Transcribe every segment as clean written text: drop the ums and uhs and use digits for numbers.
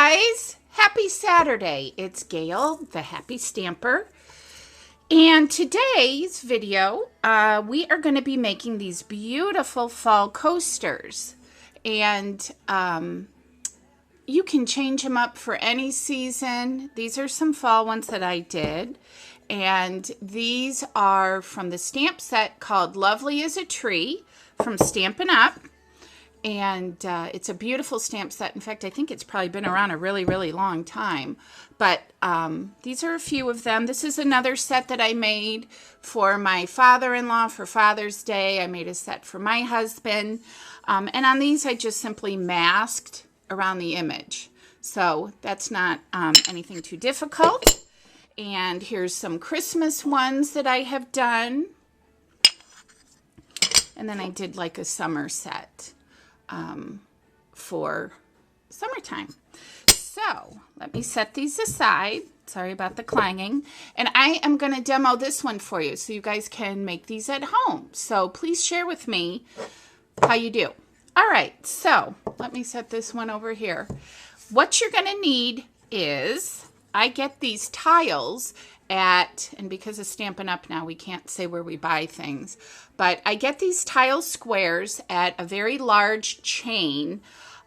guys, happy Saturday. It's Gail, the Happy Stamper. And today's video, we are going to be making these beautiful fall coasters. And you can change them up for any season. These are some fall ones that I did. And these are from the stamp set called Lovely as a Tree from Stampin' Up! And it's a beautiful stamp set. In fact, I think it's probably been around a really, really long time. But these are a few of them. This is another set that I made for my father-in-law for Father's Day. I made a set for my husband. And on these, I just simply masked around the image. So that's not anything too difficult. And here's some Christmas ones that I have done. And then I did like a summer set for summertime. So let me set these aside. Sorry about the clanging. And I am going to demo this one for you so you guys can make these at home. So please share with me how you do. All right, so let me set this one over here. What you're going to need is, I get these tiles at, and because of Stampin' Up! Now we can't say where we buy things, but I get these tile squares at a very large chain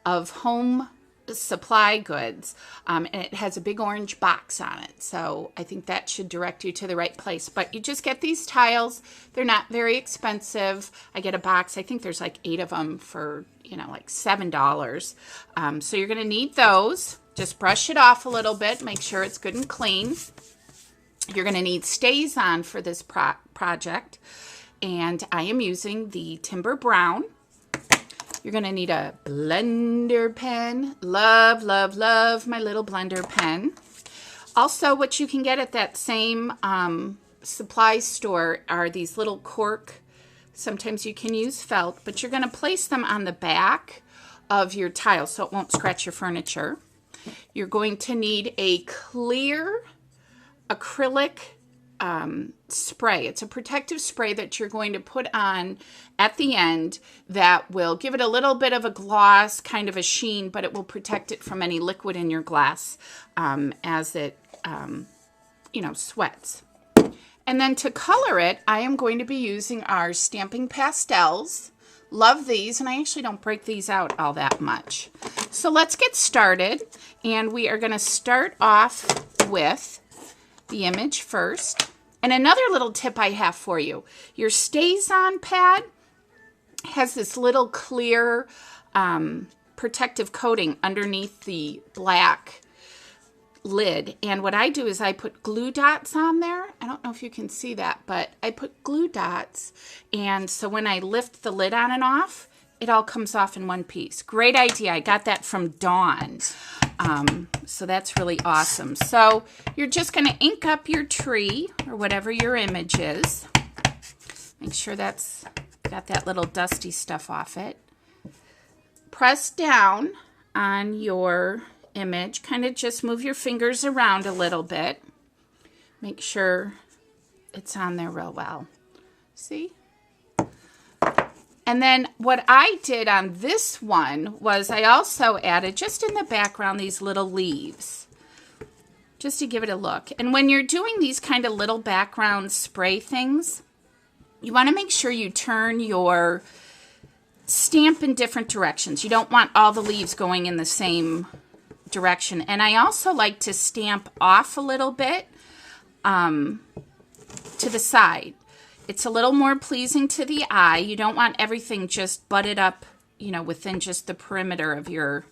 of home supply goods, and it has a big orange box on it, so I think that should direct you to the right place. But you just get these tiles. They're not very expensive. I get a box. I think there's like 8 of them for, you know, like $7. So you're going to need those. Just brush it off a little bit. Make sure it's good and clean. You're going to need stays on for this project, and I am using the Timber Brown. You're going to need a blender pen. Love, love, love my little blender pen. Also, what you can get at that same supply store are these little cork. Sometimes you can use felt, but you're going to place them on the back of your tile so it won't scratch your furniture. You're going to need a clear acrylic spray. It's a protective spray that you're going to put on at the end that will give it a little bit of a gloss, kind of a sheen, but it will protect it from any liquid in your glass as it, sweats. And then to color it, I am going to be using our Stamping Pastels. Love these, and I actually don't break these out all that much. So let's get started, and we are going to start off with the image first. And another little tip I have for you, your Stays On pad has this little clear protective coating underneath the black lid. And what I do is I put glue dots on there. I don't know if you can see that, but I put glue dots. And so when I lift the lid on and off, it all comes off in one piece. Great idea. I got that from Dawn. So that's really awesome. So you're just going to ink up your tree or whatever your image is. Make sure that's got that little dusty stuff off it. Press down on your image. Kind of just move your fingers around a little bit. Make sure it's on there real well. See? And then what I did on this one was I also added, just in the background, these little leaves, just to give it a look. And when you're doing these kind of little background spray things, you want to make sure you turn your stamp in different directions. You don't want all the leaves going in the same direction. And I also like to stamp off a little bit to the side. It's a little more pleasing to the eye. You don't want everything just butted up, within just the perimeter of your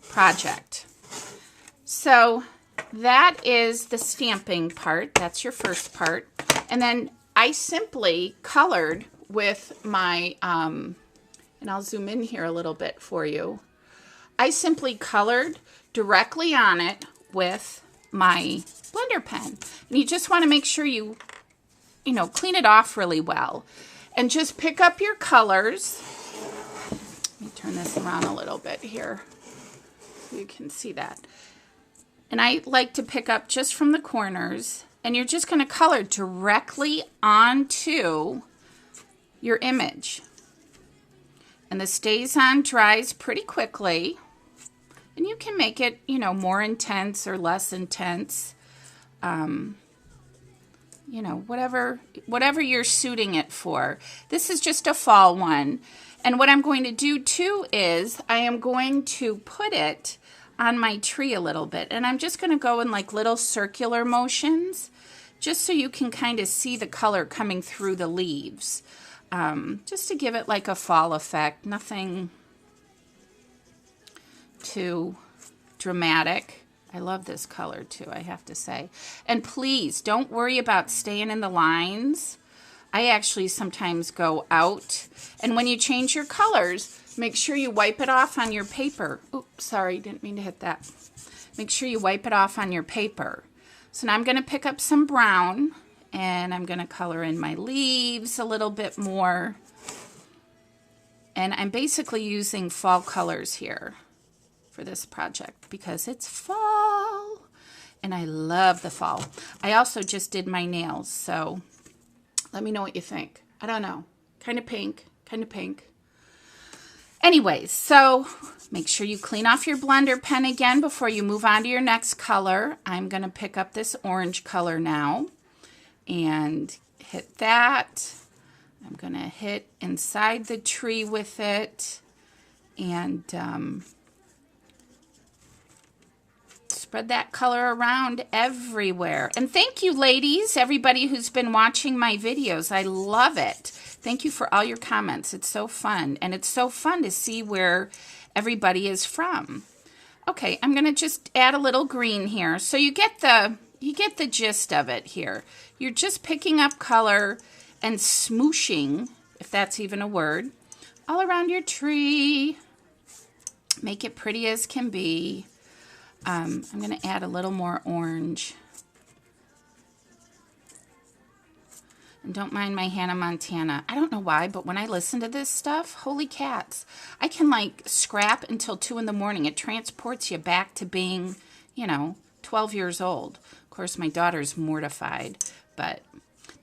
project. So that is the stamping part. That's your first part. And then I simply colored with my, and I'll zoom in here a little bit for you. I simply colored directly on it with my blender pen. And you just want to make sure you clean it off really well. And just pick up your colors. Let me turn this around a little bit here so you can see that. And I like to pick up just from the corners. And you're just going to color directly onto your image. And the Stays On dries pretty quickly. And you can make it, you know, more intense or less intense. You know, whatever you're suiting it for. This is just a fall one. And what I'm going to do too is I am going to put it on my tree a little bit. And I'm just going to go in like little circular motions just so you can kind of see the color coming through the leaves. Just to give it like a fall effect. Nothing too dramatic. I love this color too, I have to say. And please don't worry about staying in the lines. I actually sometimes go out, and when you change your colors, make sure you wipe it off on your paper. Oops, sorry, didn't mean to hit that. Make sure you wipe it off on your paper. So now I'm going to pick up some brown, and I'm going to color in my leaves a little bit more. And I'm basically using fall colors here for this project because it's fall and I love the fall. I also just did my nails, so let me know what you think. I don't know, kind of pink, kind of pink. Anyways, so make sure you clean off your blender pen again before you move on to your next color. I'm going to pick up this orange color now and hit that. I'm going to hit inside the tree with it and spread that color around everywhere. And thank you, ladies, everybody who's been watching my videos. I love it. Thank you for all your comments. It's so fun. And it's so fun to see where everybody is from. Okay, I'm going to just add a little green here. So you get the gist of it here. You're just picking up color and smooshing, if that's even a word, all around your tree. Make it pretty as can be. I'm going to add a little more orange. And don't mind my Hannah Montana. I don't know why, but when I listen to this stuff, holy cats, I can like scrap until 2 in the morning. It transports you back to being, you know, 12 years old. Of course, my daughter's mortified, but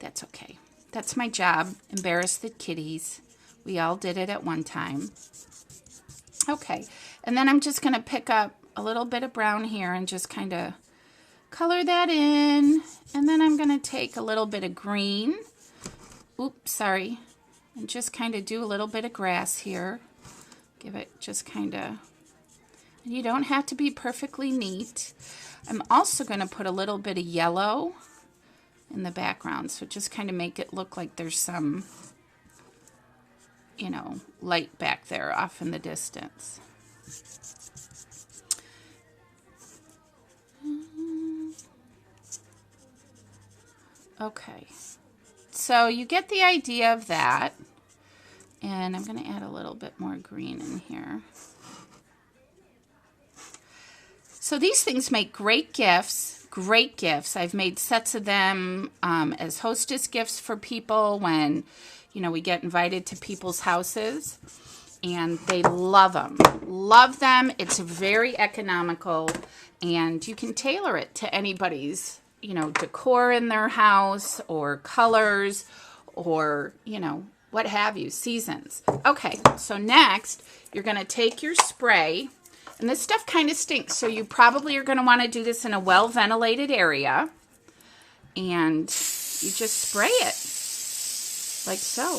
that's okay. That's my job. Embarrass the kitties. We all did it at one time. Okay, and then I'm just going to pick up a little bit of brown here and just kind of color that in. And then I'm going to take a little bit of green. Oops, sorry. And just kind of do a little bit of grass here. Give it just kind of, and you don't have to be perfectly neat. I'm also going to put a little bit of yellow in the background. So just kind of make it look like there's some, you know, light back there off in the distance. Okay, so you get the idea of that, and I'm going to add a little bit more green in here. So these things make great gifts, great gifts. I've made sets of them as hostess gifts for people when, you know, we get invited to people's houses, and they love them. Love them. It's very economical, and you can tailor it to anybody's, you know, decor in their house or colors or, you know, what have you, seasons. Okay, so next you're going to take your spray, and this stuff kind of stinks, so you probably are going to want to do this in a well-ventilated area, and you just spray it like so.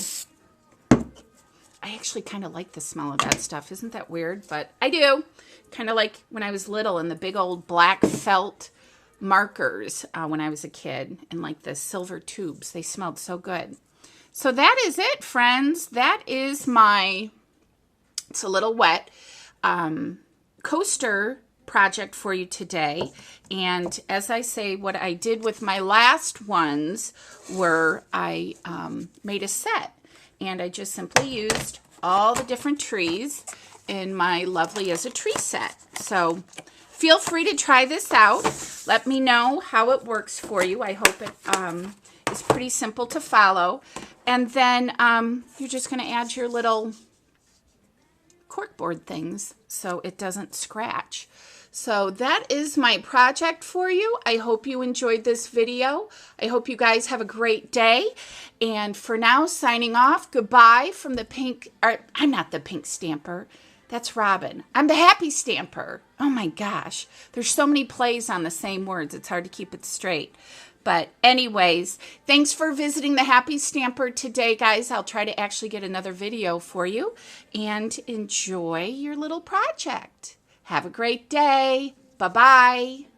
I actually kind of like the smell of that stuff. Isn't that weird? But I do. Kind of like when I was little and the big old black felt markers when I was a kid, and like the silver tubes. They smelled so good. So that is it, friends. That is my, it's a little wet, coaster project for you today. And as I say, what I did with my last ones were I made a set, and I just simply used all the different trees in my Lovely as a Tree set. So feel free to try this out. Let me know how it works for you. I hope it is pretty simple to follow. And then you're just going to add your little corkboard things so it doesn't scratch. So that is my project for you. I hope you enjoyed this video. I hope you guys have a great day. And for now, signing off, goodbye from the pink, or I'm not the pink stamper. That's Robin. I'm the happy stamper. Oh my gosh. There's so many plays on the same words. It's hard to keep it straight. But anyways, thanks for visiting the Happy Stamper today, guys. I'll try to actually get another video for you. And enjoy your little project. Have a great day. Bye-bye.